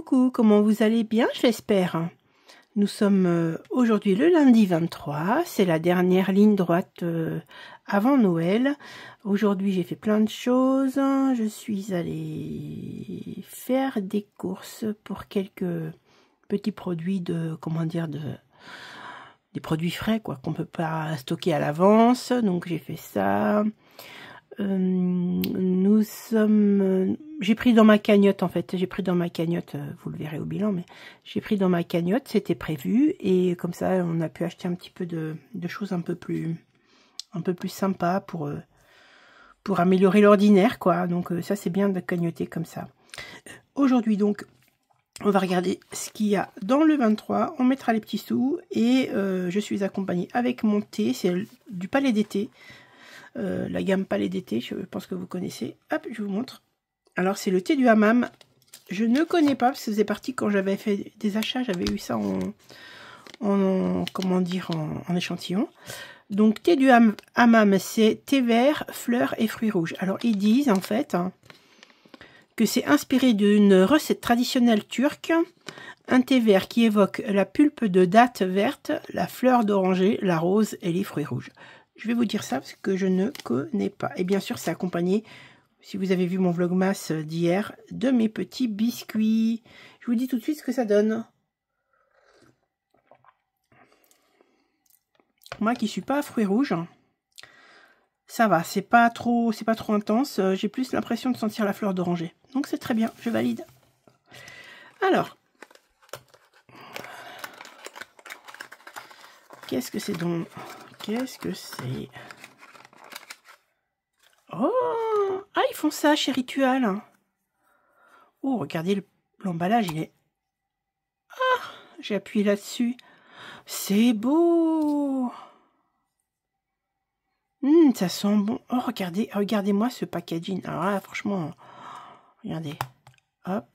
Coucou, comment vous allez bien, j'espère. Nous sommes aujourd'hui le lundi 23, c'est la dernière ligne droite avant Noël. Aujourd'hui j'ai fait plein de choses, je suis allée faire des courses pour quelques petits produits de, comment dire, des produits frais quoi, qu'on peut pas stocker à l'avance, donc j'ai fait ça. J'ai pris dans ma cagnotte en fait, vous le verrez au bilan, mais j'ai pris dans ma cagnotte, c'était prévu, et comme ça on a pu acheter un petit peu de choses un peu plus sympa pour améliorer l'ordinaire quoi, donc ça c'est bien de cagnotter comme ça. Aujourd'hui donc, on va regarder ce qu'il y a dans le 23, on mettra les petits sous, et je suis accompagnée avec mon thé, c'est du Palais d'été. La gamme Palais d'été, je pense que vous connaissez. Hop, je vous montre. Alors, c'est le thé du hammam. Je ne connais pas, parce que c'est parti quand j'avais fait des achats, j'avais eu ça en échantillon. Donc, thé du hammam, c'est thé vert, fleurs et fruits rouges. Alors, ils disent, en fait, que c'est inspiré d'une recette traditionnelle turque. Un thé vert qui évoque la pulpe de dattes vertes, la fleur d'oranger, la rose et les fruits rouges. Je vais vous dire ça parce que je ne connais pas. Et bien sûr, c'est accompagné, si vous avez vu mon vlogmas d'hier, de mes petits biscuits. Je vous dis tout de suite ce que ça donne. Moi qui suis pas fruits rouges, ça va, c'est pas trop intense. J'ai plus l'impression de sentir la fleur d'oranger. Donc c'est très bien, je valide. Alors, qu'est-ce que c'est donc? Qu'est-ce que c'est? Oh! Ah, ils font ça chez Ritual. Oh, regardez, l'emballage, il est... Ah! J'ai appuyé là-dessus. C'est beau! Ça sent bon. Oh, regardez-moi ce packaging. Alors là, franchement, regardez. Hop.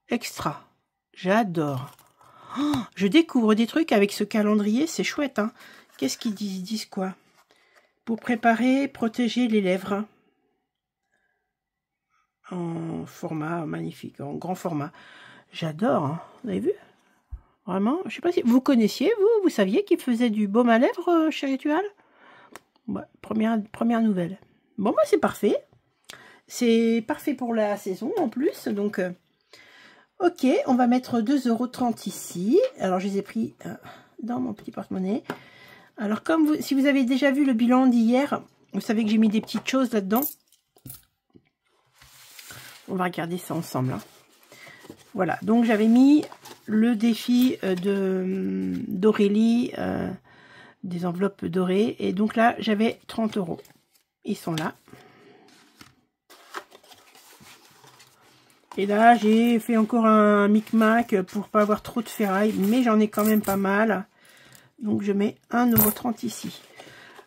Extra. J'adore. Oh, je découvre des trucs avec ce calendrier, c'est chouette, hein. Qu'est-ce qu'ils disent? Ils disent quoi? Pour préparer, protéger les lèvres. En format magnifique, en grand format. J'adore, hein. Vous avez vu? Vraiment, je sais pas si vous connaissiez, vous saviez qu'ils faisaient du baume à lèvres chez Ritual? Ouais, première nouvelle. Bon, bah c'est parfait. C'est parfait pour la saison en plus, donc... Ok, on va mettre 2,30 € ici. Alors, je les ai pris dans mon petit porte-monnaie. Alors, si vous avez déjà vu le bilan d'hier, vous savez que j'ai mis des petites choses là-dedans. On va regarder ça ensemble. Hein. Voilà, donc j'avais mis le défi d'Aurélie, des enveloppes dorées. Et donc là, j'avais 30 €. Ils sont là. Et là, j'ai fait encore un micmac pour pas avoir trop de ferraille, mais j'en ai quand même pas mal. Donc, je mets 1,30 € ici.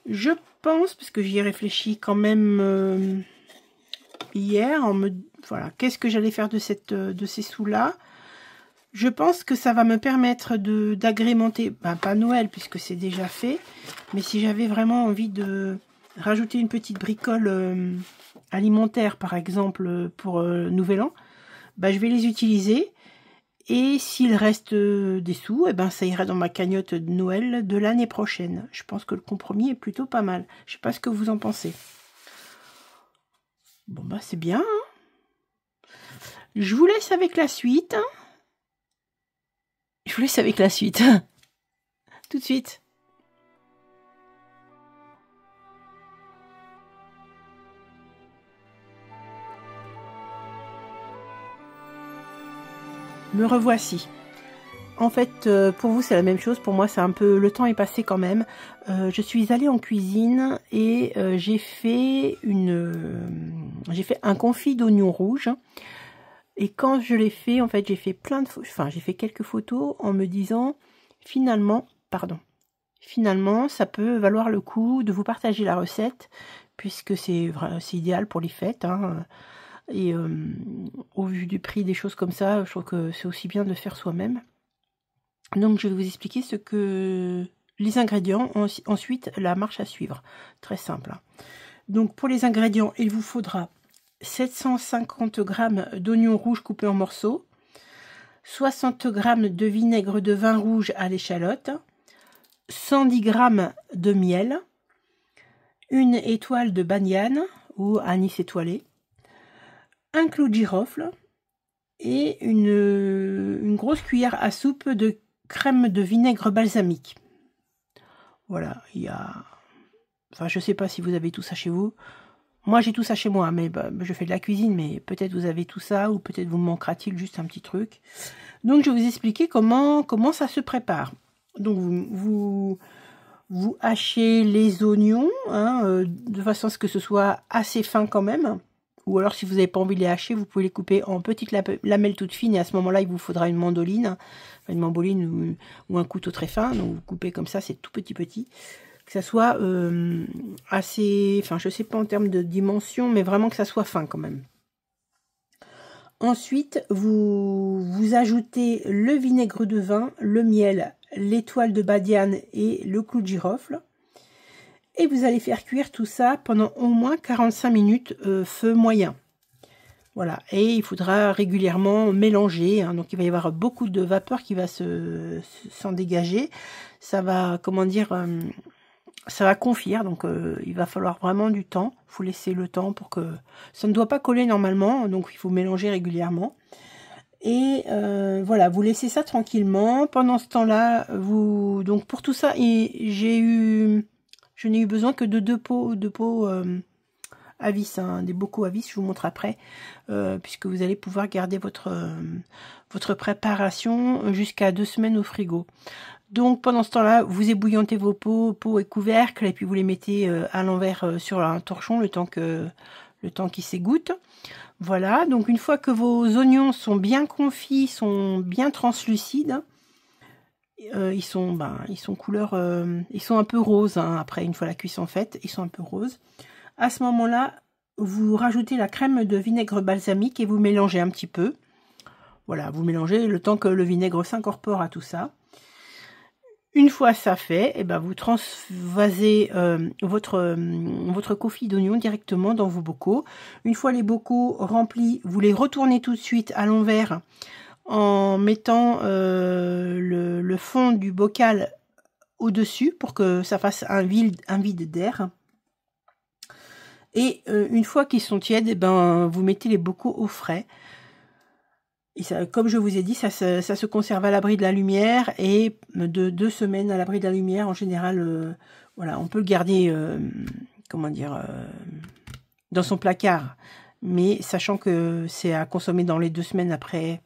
Je pense, parce que j'y ai réfléchi quand même hier, voilà, qu'est-ce que j'allais faire de ces sous-là. Je pense que ça va me permettre d'agrémenter, pas Noël, puisque c'est déjà fait, mais si j'avais vraiment envie de rajouter une petite bricole alimentaire, par exemple, pour Nouvel An, je vais les utiliser, et s'il reste des sous, ça ira dans ma cagnotte de Noël de l'année prochaine. Je pense que le compromis est plutôt pas mal. Je sais pas ce que vous en pensez. Bon c'est bien. Hein. Je vous laisse avec la suite. Je vous laisse avec la suite. Tout de suite. Me revoici. En fait, pour vous, c'est la même chose. Pour moi, c'est un peu... Le temps est passé quand même. Je suis allée en cuisine et j'ai fait un confit d'oignons rouges. Et quand je l'ai fait, en fait, j'ai fait j'ai fait quelques photos en me disant, finalement, ça peut valoir le coup de vous partager la recette, puisque c'est idéal pour les fêtes, hein. Et au vu du prix des choses comme ça, je trouve que c'est aussi bien de le faire soi-même. Donc je vais vous expliquer les ingrédients, ensuite la marche à suivre. Très simple. Donc pour les ingrédients, il vous faudra 750 g d'oignons rouges coupés en morceaux, 60 g de vinaigre de vin rouge à l'échalote, 110 g de miel, une étoile de baniane ou anis étoilé, un clou de girofle et une grosse cuillère à soupe de crème de vinaigre balsamique. Voilà, il y a... Enfin, je sais pas si vous avez tout ça chez vous. Moi, j'ai tout ça chez moi, mais je fais de la cuisine, mais peut-être vous avez tout ça, ou peut-être vous manquera-t-il juste un petit truc. Donc, je vais vous expliquer comment ça se prépare. Donc, vous hachez les oignons, hein, de façon à ce que ce soit assez fin quand même. Ou alors, si vous n'avez pas envie de les hacher, vous pouvez les couper en petites lamelles toutes fines. Et à ce moment-là, il vous faudra une mandoline, ou un couteau très fin. Donc, vous coupez comme ça, c'est tout petit. Que ça soit assez... Enfin, je sais pas en termes de dimension, mais vraiment que ça soit fin quand même. Ensuite, vous ajoutez le vinaigre de vin, le miel, l'étoile de badiane et le clou de girofle. Et vous allez faire cuire tout ça pendant au moins 45 minutes, feu moyen. Voilà, et il faudra régulièrement mélanger, hein, donc il va y avoir beaucoup de vapeur qui va s'en dégager. Ça va, comment dire, ça va confire, donc il va falloir vraiment du temps. Il faut laisser le temps pour que... Ça ne doit pas coller normalement, donc il faut mélanger régulièrement. Et voilà, vous laissez ça tranquillement. Pendant ce temps-là, donc pour tout ça, je n'ai eu besoin que de deux pots à vis, hein, des bocaux à vis, je vous montre après, puisque vous allez pouvoir garder votre préparation jusqu'à 2 semaines au frigo. Donc pendant ce temps-là, vous ébouillantez vos pots et couvercles, et puis vous les mettez à l'envers sur un torchon le temps qu'ils s'égouttent. Voilà, donc une fois que vos oignons sont bien confits, sont bien translucides, ils sont couleur, ils sont un peu roses, hein, après une fois la cuisson faite, ils sont un peu roses. À ce moment-là, vous rajoutez la crème de vinaigre balsamique et vous mélangez un petit peu. Voilà, vous mélangez le temps que le vinaigre s'incorpore à tout ça. Une fois ça fait, eh ben vous transvasez votre confit d'oignon directement dans vos bocaux. Une fois les bocaux remplis, vous les retournez tout de suite à l'envers en mettant le fond du bocal au-dessus pour que ça fasse un vide d'air. Et une fois qu'ils sont tièdes, eh ben, vous mettez les bocaux au frais. Et ça, comme je vous ai dit, ça se conserve à l'abri de la lumière et de 2 semaines à l'abri de la lumière. En général, voilà, on peut le garder, comment dire, dans son placard. Mais sachant que c'est à consommer dans les 2 semaines après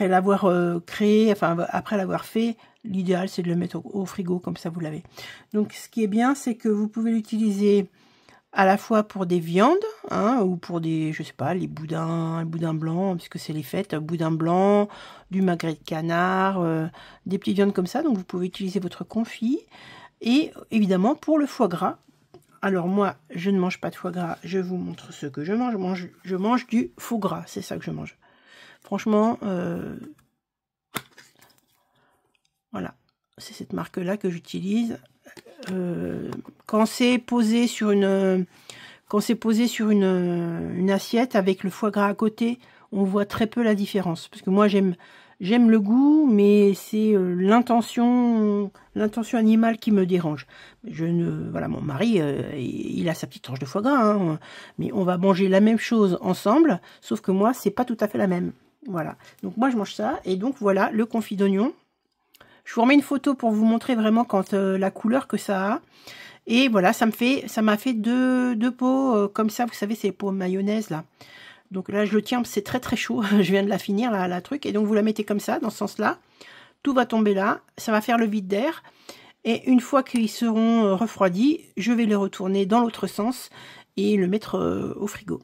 l'avoir créé, enfin après l'avoir fait, l'idéal c'est de le mettre au frigo, comme ça vous l'avez. Donc ce qui est bien, c'est que vous pouvez l'utiliser à la fois pour des viandes, hein, ou pour des, je sais pas, les boudins blancs, puisque c'est les fêtes, boudin blanc, du magret de canard, des petites viandes comme ça. Donc vous pouvez utiliser votre confit. Et évidemment pour le foie gras. Alors moi, je ne mange pas de foie gras, je vous montre ce que je mange. Je mange du faux gras, c'est ça que je mange. Franchement, voilà, c'est cette marque-là que j'utilise. Quand c'est posé sur une assiette avec le foie gras à côté, on voit très peu la différence. Parce que moi, j'aime le goût, mais c'est l'intention animale qui me dérange. Voilà, mon mari, il a sa petite tranche de foie gras, hein, mais on va manger la même chose ensemble, sauf que moi, c'est pas tout à fait la même. Voilà. Donc moi, je mange ça, et donc voilà le confit d'oignon. Je vous remets une photo pour vous montrer vraiment la couleur que ça a. Et voilà, ça m'a fait deux pots comme ça. Vous savez, c'est les pots mayonnaise là. Donc là, je le tiens, c'est très très chaud. Je viens de la finir, la truc. Et donc, vous la mettez comme ça, dans ce sens-là. Tout va tomber là. Ça va faire le vide d'air. Et une fois qu'ils seront refroidis, je vais les retourner dans l'autre sens et le mettre au frigo.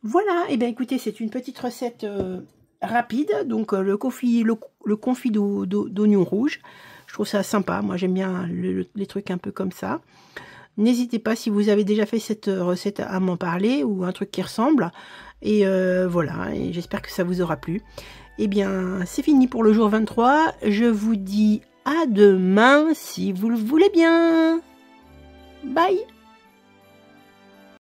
Voilà. Et bien, écoutez, c'est une petite recette rapide. Donc, le confit d'oignon rouge. Je trouve ça sympa. Moi, j'aime bien les trucs un peu comme ça. N'hésitez pas, si vous avez déjà fait cette recette, à m'en parler ou un truc qui ressemble. Et voilà, et j'espère que ça vous aura plu. Eh bien, c'est fini pour le jour 23. Je vous dis à demain si vous le voulez bien. Bye!